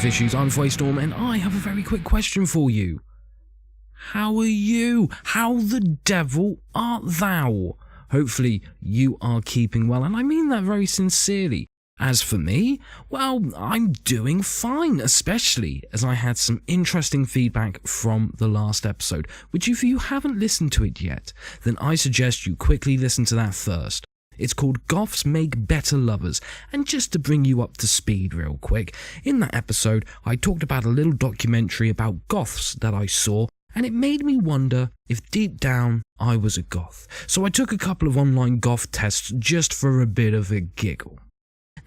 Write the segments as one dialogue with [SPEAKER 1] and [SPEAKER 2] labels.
[SPEAKER 1] life issues. I'm Storm, and I have a very quick question for you. How are you? How the devil art thou? Hopefully you are keeping well, and I mean that very sincerely. As for me, well, I'm doing fine, especially as I had some interesting feedback from the last episode, which if you haven't listened to it yet, then I suggest you quickly listen to that first. It's called Goths Make Better Lovers, and just to bring you up to speed real quick, in that episode I talked about a little documentary about goths that I saw, and it made me wonder if deep down I was a goth. So I took a couple of online goth tests just for a bit of a giggle.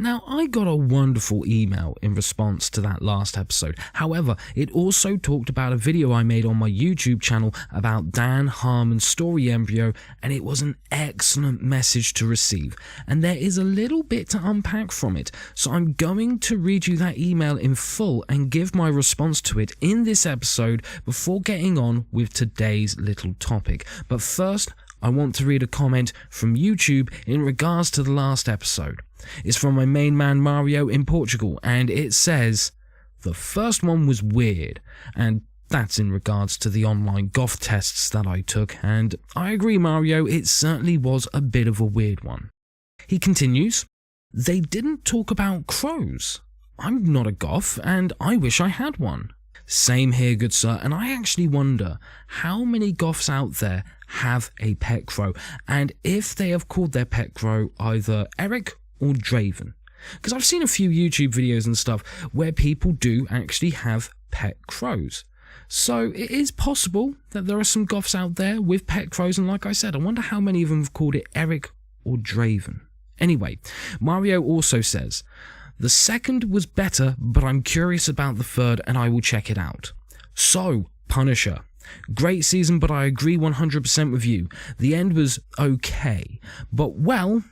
[SPEAKER 1] Now, I got a wonderful email in response to that last episode. However, it also talked about a video I made on my YouTube channel about Dan Harmon's story Embryo, and it was an excellent message to receive. And there is a little bit to unpack from it, so I'm going to read you that email in full and give my response to it in this episode before getting on with today's little topic. But first, I want to read a comment from YouTube in regards to the last episode. It's from my main man Mario in Portugal, and it says, "The first one was weird," and that's in regards to the online goth tests that I took, and I agree, Mario, it certainly was a bit of a weird one. He continues, "They didn't talk about crows. I'm not a goth, and I wish I had one." Same here, good sir, and I actually wonder how many goths out there have a pet crow, and if they have called their pet crow either Eric or Draven. Because I've seen a few YouTube videos and stuff where people do actually have pet crows. So it is possible that there are some goths out there with pet crows, and like I said, I wonder how many of them have called it Eric or Draven. Anyway, Mario also says, "The second was better, but I'm curious about the third and I will check it out." So, Punisher. Great season, but I agree 100% with you. The end was okay, but well,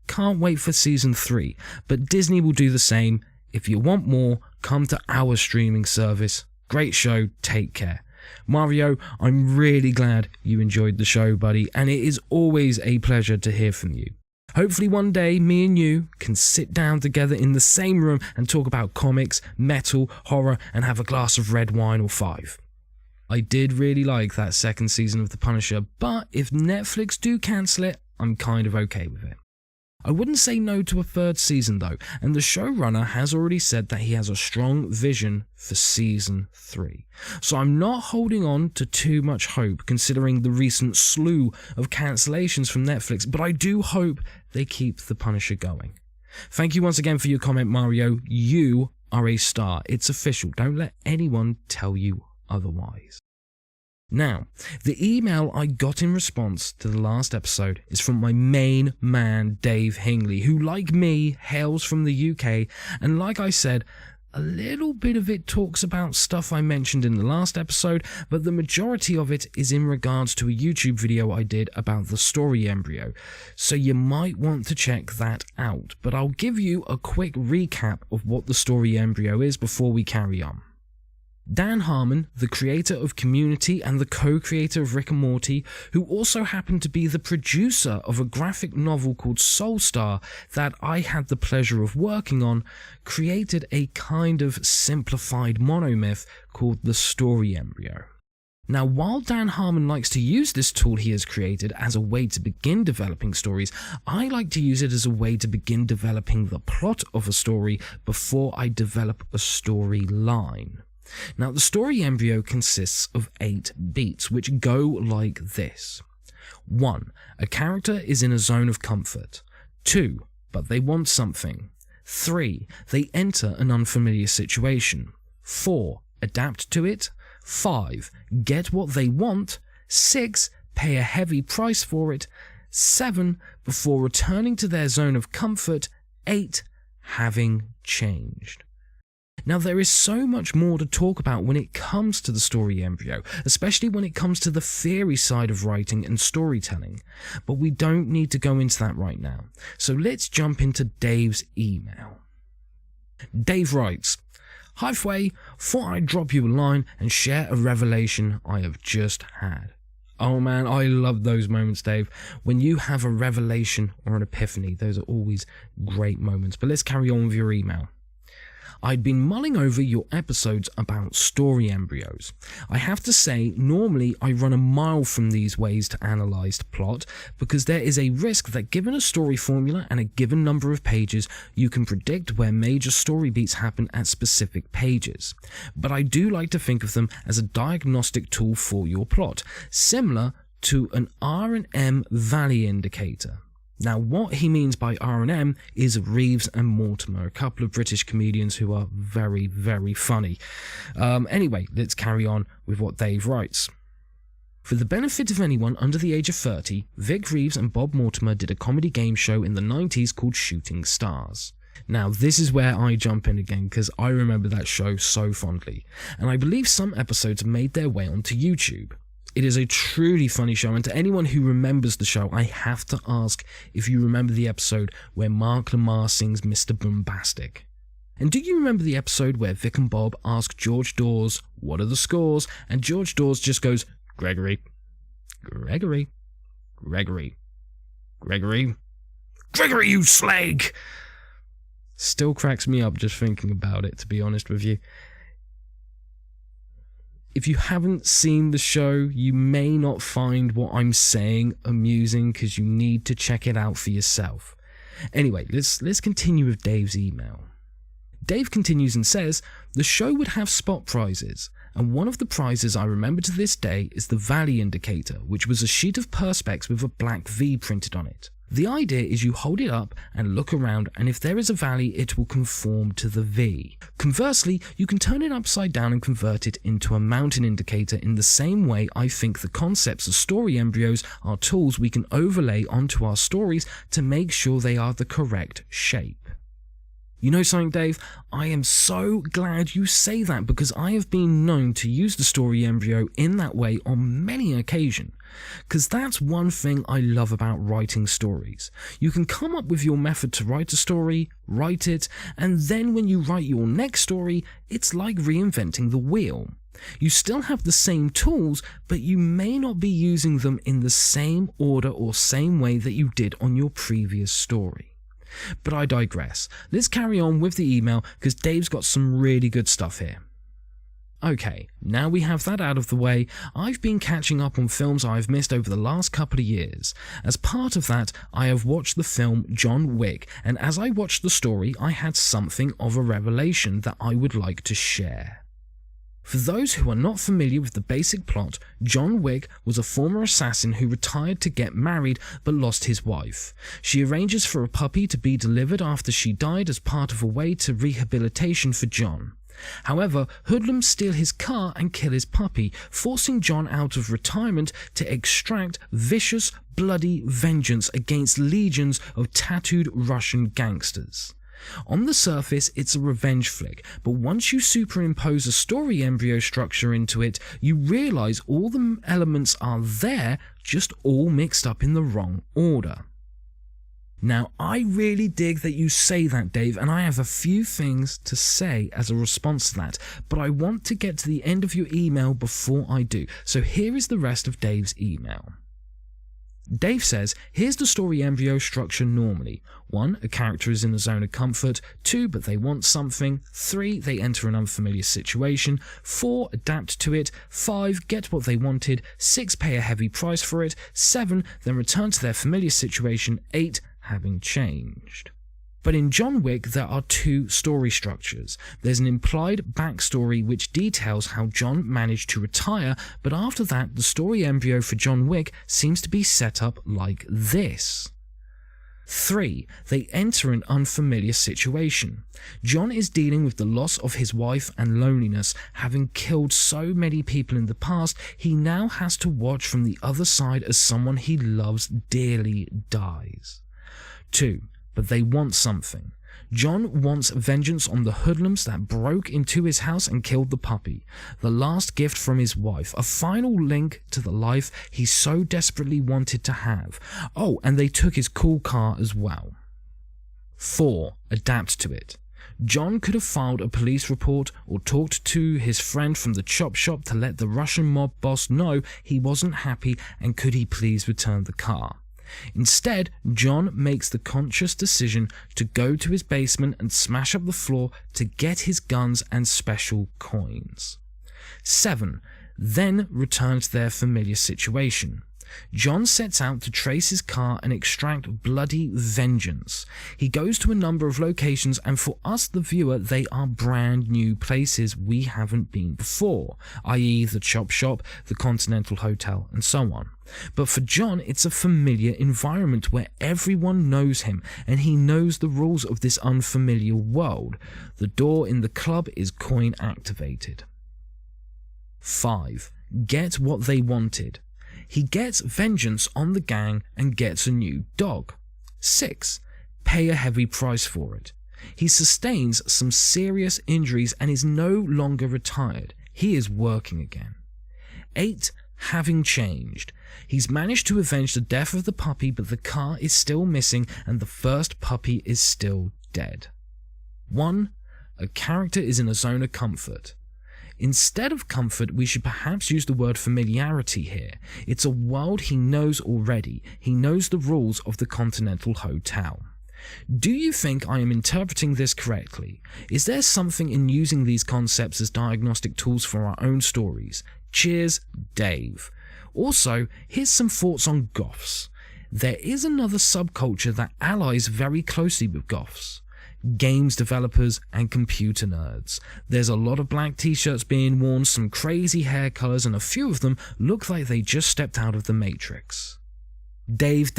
[SPEAKER 1] can't wait for season 3, but Disney will do the same. If you want more, come to our streaming service. Great show, take care. Mario, I'm really glad you enjoyed the show, buddy, and it is always a pleasure to hear from you. Hopefully one day, me and you can sit down together in the same room and talk about comics, metal, horror, and have a glass of red wine or 5. I did really like that second season of The Punisher, but if Netflix do cancel it, I'm kind of okay with it. I wouldn't say no to a third season though, and the showrunner has already said that he has a strong vision for season 3. So I'm not holding on to too much hope considering the recent slew of cancellations from Netflix, but I do hope they keep The Punisher going. Thank you once again for your comment, Mario. You are a star. It's official. Don't let anyone tell you otherwise. Now, the email I got in response to the last episode is from my main man, Dave Hingley, who, like me, hails from the UK, and like I said, a little bit of it talks about stuff I mentioned in the last episode, but the majority of it is in regards to a YouTube video I did about the story Embryo, so you might want to check that out, but I'll give you a quick recap of what the story Embryo is before we carry on. Dan Harmon, the creator of Community and the co-creator of Rick and Morty, who also happened to be the producer of a graphic novel called Soulstar that I had the pleasure of working on, created a kind of simplified monomyth called the story Embryo. Now, while Dan Harmon likes to use this tool he has created as a way to begin developing stories, I like to use it as a way to begin developing the plot of a story before I develop a storyline. Now, the story Embryo consists of 8 beats, which go like this. 1. A character is in a zone of comfort. 2. But they want something. 3. They enter an unfamiliar situation. 4. Adapt to it. 5. Get what they want. 6. Pay a heavy price for it. 7. Before returning to their zone of comfort. 8. Having changed. Now, there is so much more to talk about when it comes to the story Embryo, especially when it comes to the theory side of writing and storytelling, but we don't need to go into that right now. So let's jump into Dave's email. Dave writes, "Hi Fway, thought I'd drop you a line and share a revelation I have just had." Oh man, I love those moments, Dave. When you have a revelation or an epiphany, those are always great moments. But let's carry on with your email. I'd been mulling over your episodes about story embryos. I have to say, normally I run a mile from these ways to analyse the plot, because there is a risk that given a story formula and a given number of pages, you can predict where major story beats happen at specific pages. But I do like to think of them as a diagnostic tool for your plot, similar to an R&M Valley indicator. Now, what he means by R&M is Reeves and Mortimer, a couple of British comedians who are very, very funny. Anyway, let's carry on with what Dave writes. For the benefit of anyone under the age of 30, Vic Reeves and Bob Mortimer did a comedy game show in the 90s called Shooting Stars. Now, this is where I jump in again, because I remember that show so fondly, and I believe some episodes made their way onto YouTube. It is a truly funny show, and to anyone who remembers the show, I have to ask if you remember the episode where Mark Lamar sings Mr. Bombastic. And do you remember the episode where Vic and Bob ask George Dawes, what are the scores? And George Dawes just goes, Gregory, Gregory, Gregory, Gregory, Gregory, you slag! Still cracks me up just thinking about it, to be honest with you. If you haven't seen the show, you may not find what I'm saying amusing, because you need to check it out for yourself. Anyway, let's continue with Dave's email. Dave continues and says, the show would have spot prizes, and one of the prizes I remember to this day is the Valley indicator, which was a sheet of perspex with a black V printed on it. The idea is you hold it up and look around, and if there is a valley, it will conform to the V. Conversely, you can turn it upside down and convert it into a mountain indicator in the same way I think the concepts of story embryos are tools we can overlay onto our stories to make sure they are the correct shape. You know something, Dave? I am so glad you say that, because I have been known to use the story embryo in that way on many occasions. Because that's one thing I love about writing stories. You can come up with your method to write a story, write it, and then when you write your next story, it's like reinventing the wheel. You still have the same tools, but you may not be using them in the same order or same way that you did on your previous story. But I digress. Let's carry on with the email, because Dave's got some really good stuff here. Okay, now we have that out of the way, I've been catching up on films I've missed over the last couple of years. As part of that, I have watched the film John Wick, and as I watched the story, I had something of a revelation that I would like to share. For those who are not familiar with the basic plot, John Wick was a former assassin who retired to get married but lost his wife. She arranges for a puppy to be delivered after she died as part of a way to rehabilitation for John. However, hoodlums steal his car and kill his puppy, forcing John out of retirement to extract vicious, bloody vengeance against legions of tattooed Russian gangsters. On the surface, it's a revenge flick, but once you superimpose a story embryo structure into it, you realise all the elements are there, just all mixed up in the wrong order. Now, I really dig that you say that, Dave, and I have a few things to say as a response to that, but I want to get to the end of your email before I do, so here is the rest of Dave's email. Dave says, here's the story embryo structure normally. 1. A character is in a zone of comfort. 2. But they want something. 3. They enter an unfamiliar situation. 4. Adapt to it. 5. Get what they wanted. 6. Pay a heavy price for it. 7. Then return to their familiar situation. 8. Having changed. But in John Wick, there are 2 story structures. There's an implied backstory which details how John managed to retire, but after that, the story embryo for John Wick seems to be set up like this. 3. They enter an unfamiliar situation. John is dealing with the loss of his wife and loneliness. Having killed so many people in the past, he now has to watch from the other side as someone he loves dearly dies. 2. But they want something. John wants vengeance on the hoodlums that broke into his house and killed the puppy. The last gift from his wife, a final link to the life he so desperately wanted to have. Oh, and they took his cool car as well. 4. Adapt to it. John could have filed a police report or talked to his friend from the chop shop to let the Russian mob boss know he wasn't happy and could he please return the car. Instead, John makes the conscious decision to go to his basement and smash up the floor to get his guns and special coins. 7. Then return to their familiar situation. John sets out to trace his car and extract bloody vengeance. He goes to a number of locations, and for us, the viewer, they are brand new places we haven't been before, i.e. the chop shop, the Continental Hotel, and so on. But for John, it's a familiar environment where everyone knows him, and he knows the rules of this unfamiliar world. The door in the club is coin activated. 5. Get what they wanted. He gets vengeance on the gang and gets a new dog. 6. Pay a heavy price for it. He sustains some serious injuries and is no longer retired. He is working again. 8. Having changed. He's managed to avenge the death of the puppy, but the car is still missing and the first puppy is still dead. 1. A character is in a zone of comfort. Instead of comfort, we should perhaps use the word familiarity here. It's a world he knows already. He knows the rules of the Continental Hotel. Do you think I am interpreting this correctly? Is there something in using these concepts as diagnostic tools for our own stories? Cheers, Dave. Also, here's some thoughts on goths. There is another subculture that allies very closely with goths. Games developers and computer nerds. There's a lot of black t-shirts being worn, some crazy hair colours, and a few of them look like they just stepped out of the Matrix. Dave,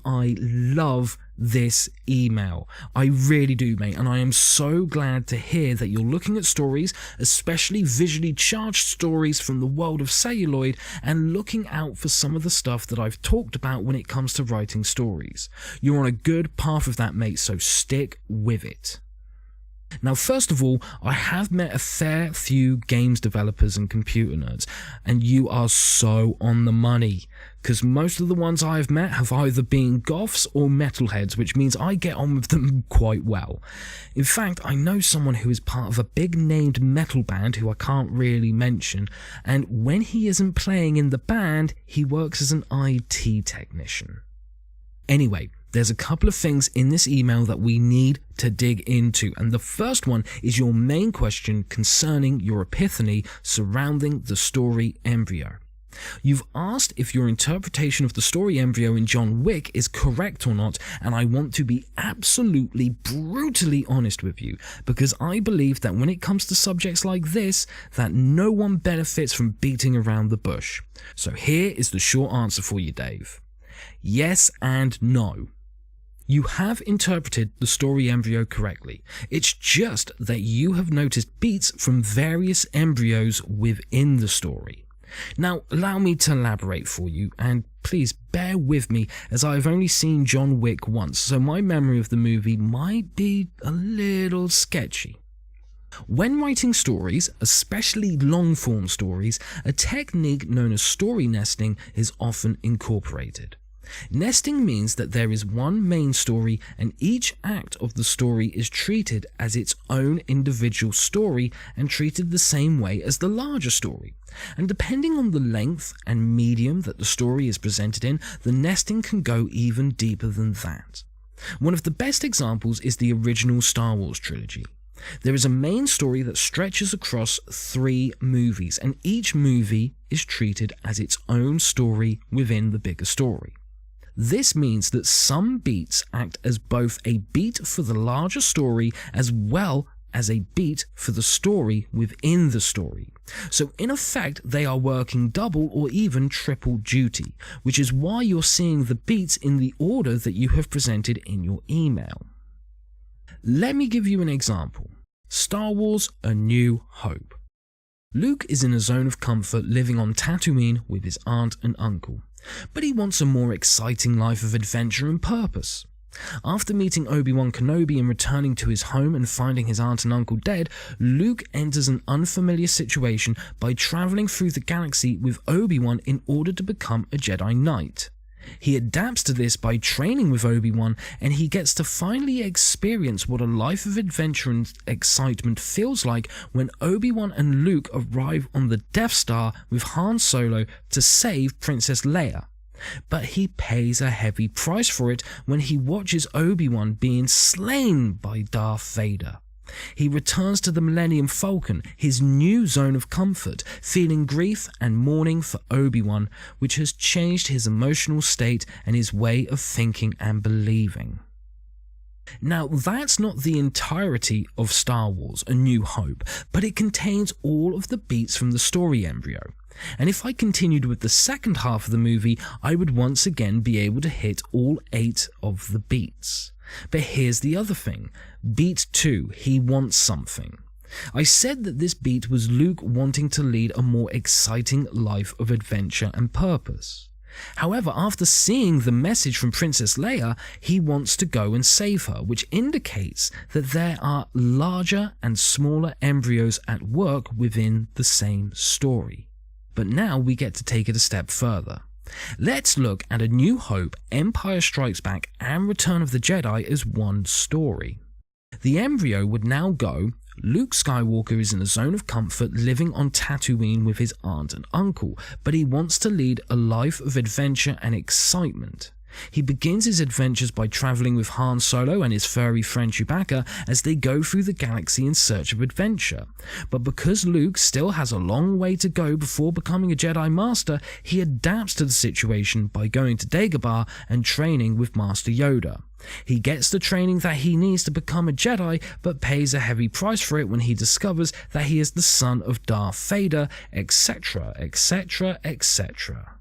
[SPEAKER 1] I love this email. I really do, mate, and I am so glad to hear that you're looking at stories, especially visually charged stories from the world of celluloid, and looking out for some of the stuff that I've talked about when it comes to writing stories. You're on a good path of that, mate, so stick with it. Now, first of all, I have met a fair few games developers and computer nerds, and you are so on the money, because most of the ones I've met have either been goths or metalheads, which means I get on with them quite well. In fact, I know someone who is part of a big named metal band who I can't really mention, and when he isn't playing in the band, he works as an IT technician. Anyway, there's a couple of things in this email that we need to dig into, and the first one is your main question concerning your epiphany surrounding the story Embryo. You've asked if your interpretation of the story Embryo in John Wick is correct or not, and I want to be absolutely brutally honest with you, because I believe that when it comes to subjects like this, that no one benefits from beating around the bush. So here is the short answer for you, Dave. Yes and no. You have interpreted the story Embryo correctly. It's just that you have noticed beats from various embryos within the story. Now, allow me to elaborate for you, and please bear with me as I have only seen John Wick once, so my memory of the movie might be a little sketchy. When writing stories, especially long-form stories, a technique known as story nesting is often incorporated. Nesting means that there is one main story and each act of the story is treated as its own individual story and treated the same way as the larger story. And depending on the length and medium that the story is presented in, the nesting can go even deeper than that. One of the best examples is the original Star Wars trilogy. There is a main story that stretches across 3 movies, and each movie is treated as its own story within the bigger story. This means that some beats act as both a beat for the larger story as well as a beat for the story within the story. So in effect, they are working double or even triple duty, which is why you're seeing the beats in the order that you have presented in your email. Let me give you an example. Star Wars: A New Hope. Luke is in a zone of comfort living on Tatooine with his aunt and uncle, but he wants a more exciting life of adventure and purpose. After meeting Obi-Wan Kenobi and returning to his home and finding his aunt and uncle dead, Luke enters an unfamiliar situation by traveling through the galaxy with Obi-Wan in order to become a Jedi Knight. He adapts to this by training with Obi-Wan, and he gets to finally experience what a life of adventure and excitement feels like when Obi-Wan and Luke arrive on the Death Star with Han Solo to save Princess Leia. But he pays a heavy price for it when he watches Obi-Wan being slain by Darth Vader. He returns to the Millennium Falcon, his new zone of comfort, feeling grief and mourning for Obi-Wan, which has changed his emotional state and his way of thinking and believing. Now, that's not the entirety of Star Wars: A New Hope, but it contains all of the beats from the story Embryo. And if I continued with the second half of the movie, I would once again be able to hit all 8 of the beats. But here's the other thing. Beat 2, he wants something. I said that this beat was Luke wanting to lead a more exciting life of adventure and purpose. However, after seeing the message from Princess Leia, he wants to go and save her, which indicates that there are larger and smaller embryos at work within the same story. But now we get to take it a step further. Let's look at A New Hope, Empire Strikes Back, and Return of the Jedi as one story. The Embryo would now go: Luke Skywalker is in a zone of comfort living on Tatooine with his aunt and uncle, but he wants to lead a life of adventure and excitement. He begins his adventures by travelling with Han Solo and his furry friend Chewbacca as they go through the galaxy in search of adventure. But because Luke still has a long way to go before becoming a Jedi Master, he adapts to the situation by going to Dagobah and training with Master Yoda. He gets the training that he needs to become a Jedi, but pays a heavy price for it when he discovers that he is the son of Darth Vader, etc., etc., etc.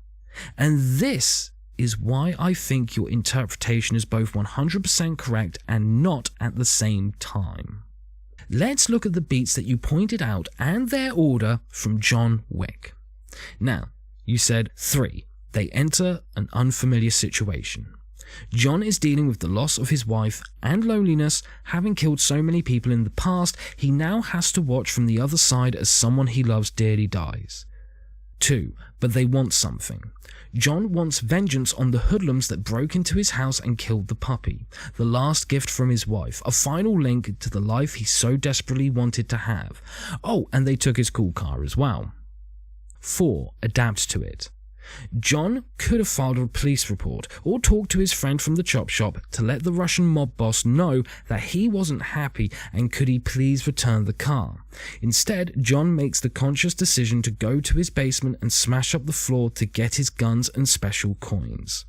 [SPEAKER 1] And this is why I think your interpretation is both 100% correct and not at the same time. Let's look at the beats that you pointed out and their order from John Wick. Now, you said 3. They enter an unfamiliar situation. John is dealing with the loss of his wife and loneliness. Having killed so many people in the past, he now has to watch from the other side as someone he loves dearly dies. 2. But they want something. John wants vengeance on the hoodlums that broke into his house and killed the puppy, the last gift from his wife, a final link to the life he so desperately wanted to have. Oh, and they took his cool car as well. 4. Adapt to it. John could have filed a police report or talked to his friend from the chop shop to let the Russian mob boss know that he wasn't happy and could he please return the car. Instead, John makes the conscious decision to go to his basement and smash up the floor to get his guns and special coins.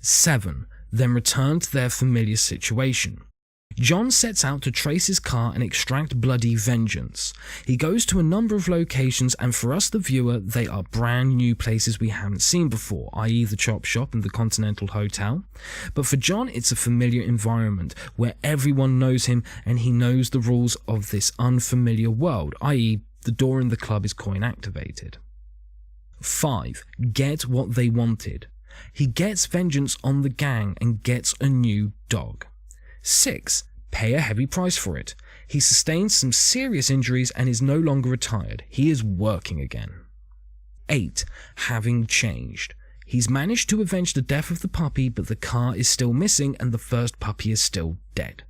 [SPEAKER 1] 7. Then return to their familiar situation. John sets out to trace his car and extract bloody vengeance. He goes to a number of locations, and for us the viewer, they are brand new places we haven't seen before, i.e. the chop shop and the Continental Hotel. But for John, it's a familiar environment where everyone knows him and he knows the rules of this unfamiliar world, i.e. the door in the club is coin activated. 5. Get what they wanted. He gets vengeance on the gang and gets a new dog. 6. Pay a heavy price for it. He sustains some serious injuries and is no longer retired. He is working again. 8. Having changed. He's managed to avenge the death of the puppy, but the car is still missing and the first puppy is still dead.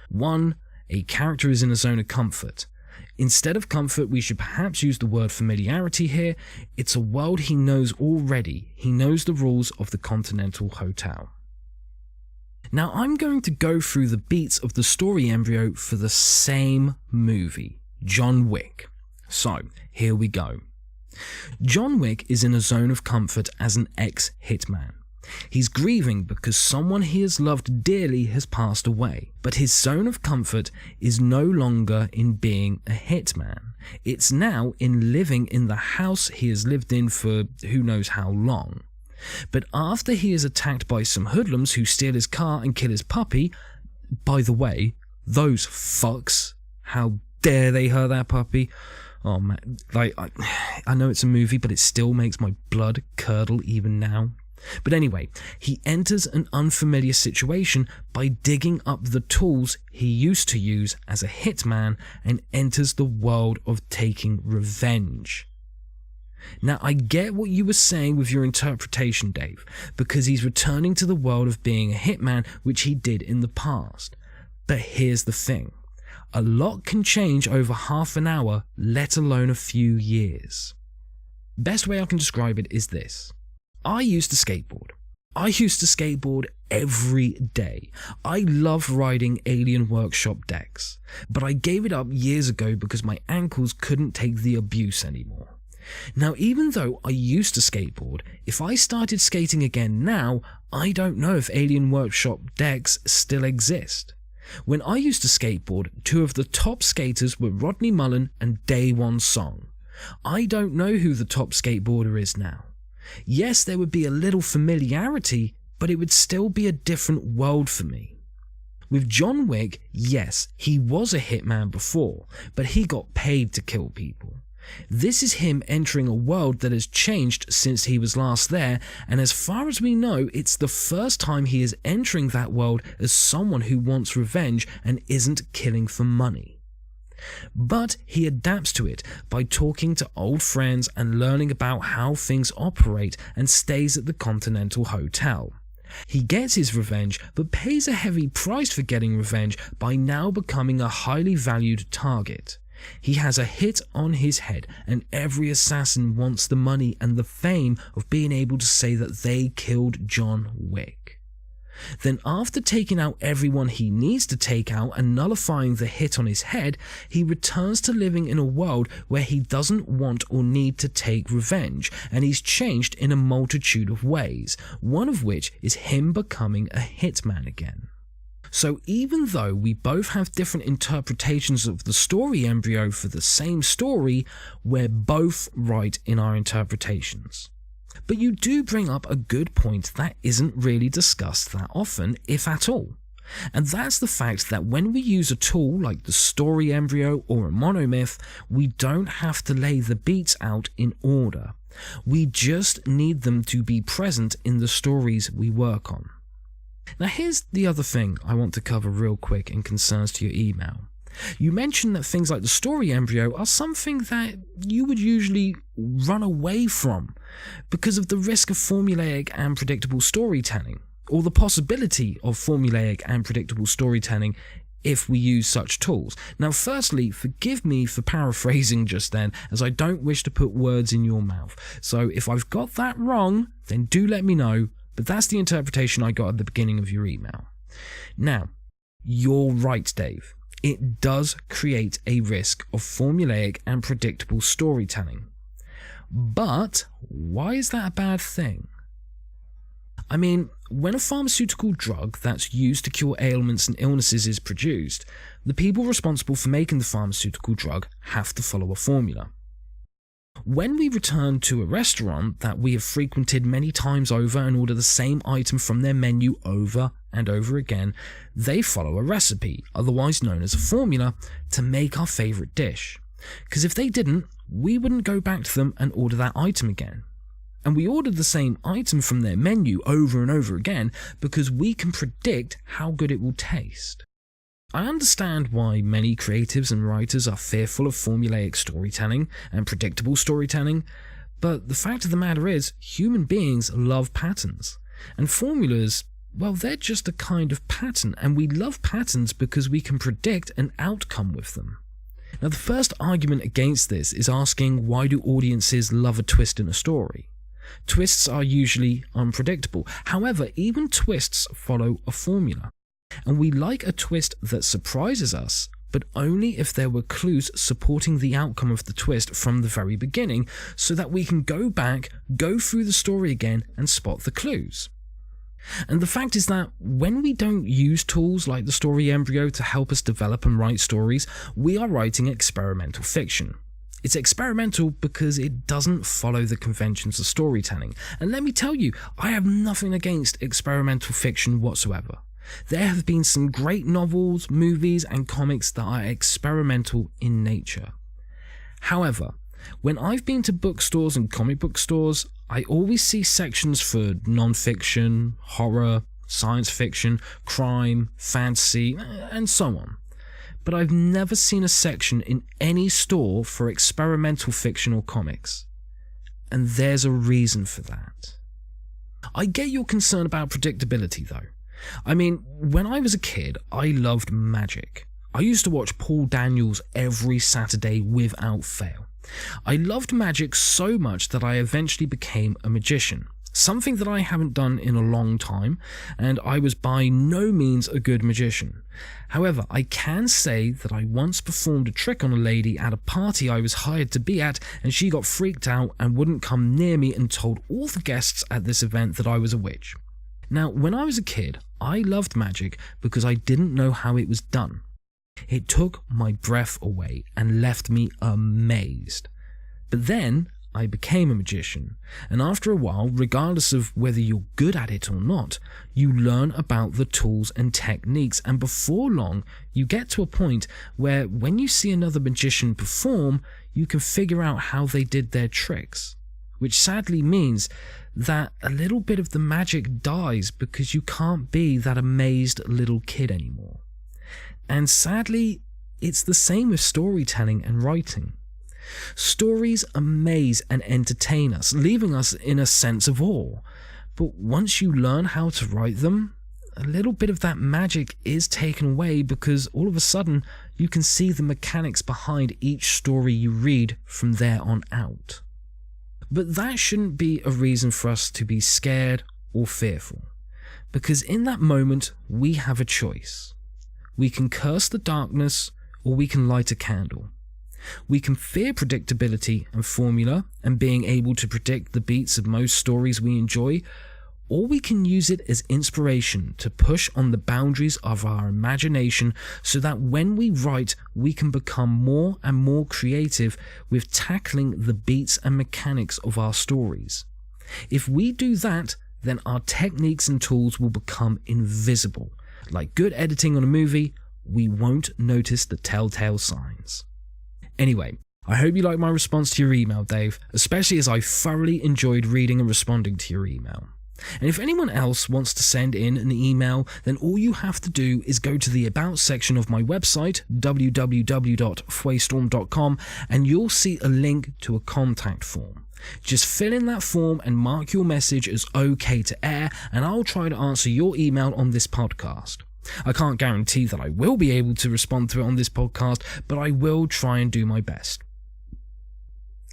[SPEAKER 1] 1. A character is in a zone of comfort. Instead of comfort, we should perhaps use the word familiarity here. It's a world he knows already. He knows the rules of the Continental Hotel. Now I'm going to go through the beats of the story Embryo for the same movie, John Wick. So, here we go. John Wick is in a zone of comfort as an ex-hitman. He's grieving because someone he has loved dearly has passed away, but his zone of comfort is no longer in being a hitman. It's now in living in the house he has lived in for who knows how long. But after he is attacked by some hoodlums who steal his car and kill his puppy, by the way, those fucks, how dare they hurt that puppy? Oh man, like, I know it's a movie, but it still makes my blood curdle even now. But anyway, he enters an unfamiliar situation by digging up the tools he used to use as a hitman and enters the world of taking revenge. Now, I get what you were saying with your interpretation, Dave, because he's returning to the world of being a hitman, which he did in the past. But here's the thing. A lot can change over half an hour, let alone a few years. Best way I can describe it is this. I used to skateboard. I used to skateboard every day. I love riding Alien Workshop decks, but I gave it up years ago because my ankles couldn't take the abuse anymore. Now, even though I used to skateboard, if I started skating again now, I don't know if Alien Workshop decks still exist. When I used to skateboard, two of the top skaters were Rodney Mullen and Day One Song. I don't know who the top skateboarder is now. Yes, there would be a little familiarity, but it would still be a different world for me. With John Wick, yes, he was a hitman before, but he got paid to kill people. This is him entering a world that has changed since he was last there, and as far as we know, it's the first time he is entering that world as someone who wants revenge and isn't killing for money. But he adapts to it by talking to old friends and learning about how things operate, and stays at the Continental Hotel. He gets his revenge, but pays a heavy price for getting revenge by now becoming a highly valued target. He has a hit on his head, and every assassin wants the money and the fame of being able to say that they killed John Wick. Then, after taking out everyone he needs to take out and nullifying the hit on his head, he returns to living in a world where he doesn't want or need to take revenge, and he's changed in a multitude of ways, one of which is him becoming a hitman again. So even though we both have different interpretations of the story Embryo for the same story, we're both right in our interpretations. But you do bring up a good point that isn't really discussed that often, if at all. And that's the fact that when we use a tool like the story Embryo or a monomyth, we don't have to lay the beats out in order. We just need them to be present in the stories we work on. Now here's the other thing I want to cover real quick in concerns to your email. You mentioned that things like the story Embryo are something that you would usually run away from because of the risk of formulaic and predictable storytelling, or the possibility of formulaic and predictable storytelling if we use such tools. Now firstly, forgive me for paraphrasing just then, as I don't wish to put words in your mouth. So if I've got that wrong, then do let me know. But that's the interpretation I got at the beginning of your email. Now, you're right, Dave. It does create a risk of formulaic and predictable storytelling. But why is that a bad thing? I mean, when a pharmaceutical drug that's used to cure ailments and illnesses is produced, the people responsible for making the pharmaceutical drug have to follow a formula. When we return to a restaurant that we have frequented many times over and order the same item from their menu over and over again, they follow a recipe, otherwise known as a formula, to make our favourite dish. Because if they didn't, we wouldn't go back to them and order that item again. And we ordered the same item from their menu over and over again because we can predict how good it will taste. I understand why many creatives and writers are fearful of formulaic storytelling and predictable storytelling, but the fact of the matter is, human beings love patterns, and formulas, well, they're just a kind of pattern, and we love patterns because we can predict an outcome with them. Now, the first argument against this is asking, why do audiences love a twist in a story? Twists are usually unpredictable. However, even twists follow a formula. And we like a twist that surprises us, but only if there were clues supporting the outcome of the twist from the very beginning, so that we can go back, go through the story again, and spot the clues. And the fact is that when we don't use tools like the story Embryo to help us develop and write stories, we are writing experimental fiction. It's experimental because it doesn't follow the conventions of storytelling. And let me tell you, I have nothing against experimental fiction whatsoever. There have been some great novels, movies, and comics that are experimental in nature. However, when I've been to bookstores and comic book stores, I always see sections for non-fiction, horror, science fiction, crime, fantasy, and so on. But I've never seen a section in any store for experimental fiction or comics. And there's a reason for that. I get your concern about predictability though. I mean, when I was a kid, I loved magic. I used to watch Paul Daniels every Saturday without fail. I loved magic so much that I eventually became a magician. something that I haven't done in a long time, and I was by no means a good magician. However, I can say that I once performed a trick on a lady at a party I was hired to be at, and she got freaked out and wouldn't come near me and told all the guests at this event that I was a witch. Now, when I was a kid, I loved magic because I didn't know how it was done. It took my breath away and left me amazed. But then I became a magician, and after a while, regardless of whether you're good at it or not, you learn about the tools and techniques, and before long, you get to a point where when you see another magician perform, you can figure out how they did their tricks, which sadly means that a little bit of the magic dies because you can't be that amazed little kid anymore. And sadly, it's the same with storytelling and writing. Stories amaze and entertain us, leaving us in a sense of awe. But once you learn how to write them, a little bit of that magic is taken away because all of a sudden you can see the mechanics behind each story you read from there on out. But that shouldn't be a reason for us to be scared or fearful, because in that moment we have a choice. We can curse the darkness or we can light a candle. We can fear predictability and formula and being able to predict the beats of most stories we enjoy, or we can use it as inspiration to push on the boundaries of our imagination so that when we write, we can become more and more creative with tackling the beats and mechanics of our stories. If we do that, then our techniques and tools will become invisible. Like good editing on a movie, we won't notice the telltale signs. Anyway, I hope you liked my response to your email, Dave, especially as I thoroughly enjoyed reading and responding to your email. And if anyone else wants to send in an email, then all you have to do is go to the About section of my website, www.fwaystorm.com, and you'll see a link to a contact form. Just fill in that form and mark your message as okay to air, and I'll try to answer your email on this podcast. I can't guarantee that I will be able to respond to it on this podcast, but I will try and do my best.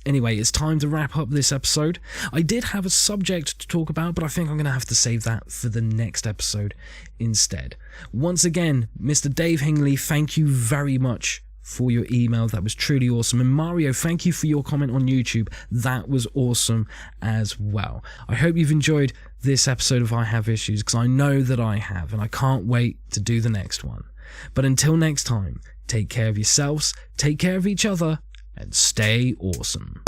[SPEAKER 1] Anyway, it's time to wrap up this episode. I did have a subject to talk about, but I think I'm going to have to save that for the next episode instead. Once again, Mr. Dave Hingley, thank you very much for your email. That was truly awesome. And Mario, thank you for your comment on YouTube. That was awesome as well. I hope you've enjoyed this episode of I Have Issues, because I know that I have, and I can't wait to do the next one. But until next time, take care of yourselves, take care of each other, and stay awesome.